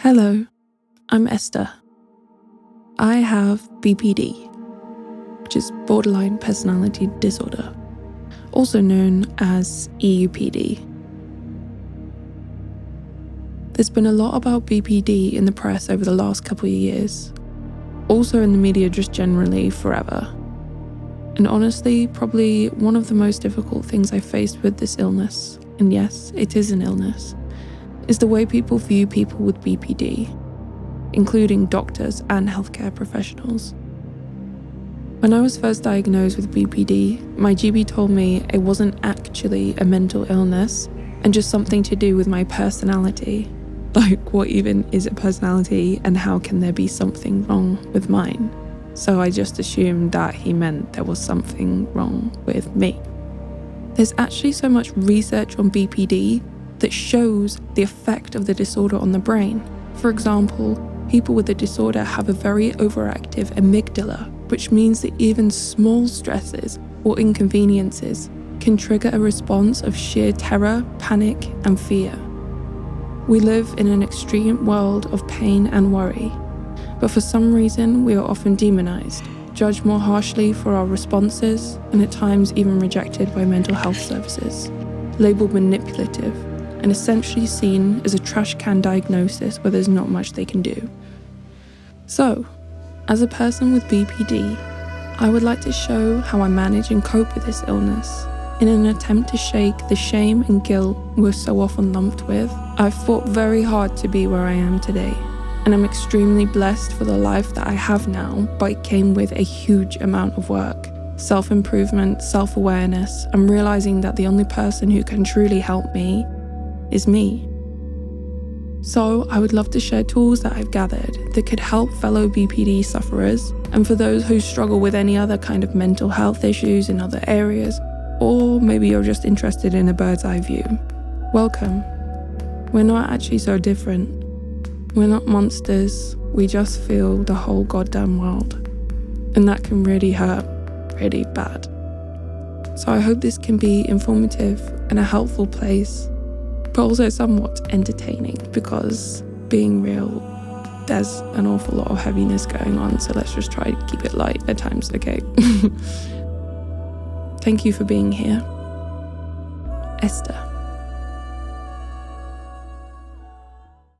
Hello, I'm Esther. I have BPD, which is borderline personality disorder, also known as EUPD. There's been a lot about BPD in the press over the last couple of years, also in the media just generally forever. And honestly, probably one of the most difficult things I faced with this illness, and yes, it is an illness, is the way people view people with BPD, including doctors and healthcare professionals. When I was first diagnosed with BPD, my GP told me it wasn't actually a mental illness and just something to do with my personality. Like, what even is a personality and how can there be something wrong with mine? So I just assumed that he meant there was something wrong with me. There's actually so much research on BPD that shows the effect of the disorder on the brain. For example, people with the disorder have a very overactive amygdala, which means that even small stresses or inconveniences can trigger a response of sheer terror, panic, and fear. We live in an extreme world of pain and worry, but for some reason we are often demonized, judged more harshly for our responses, and at times even rejected by mental health services, labeled manipulative, and essentially seen as a trash can diagnosis where there's not much they can do. So, as a person with BPD, I would like to show how I manage and cope with this illness. In an attempt to shake the shame and guilt we're so often lumped with, I've fought very hard to be where I am today, and I'm extremely blessed for the life that I have now, but it came with a huge amount of work, self-improvement, self-awareness, and realizing that the only person who can truly help me is me. So I would love to share tools that I've gathered that could help fellow BPD sufferers, and for those who struggle with any other kind of mental health issues in other areas, or maybe you're just interested in a bird's eye view. Welcome. We're not actually so different. We're not monsters, we just feel the whole goddamn world. And that can really hurt, really bad. So I hope this can be informative and a helpful place, but also somewhat entertaining, because being real, there's an awful lot of heaviness going on, so let's just try to keep it light at times, okay? Thank you for being here. Esther.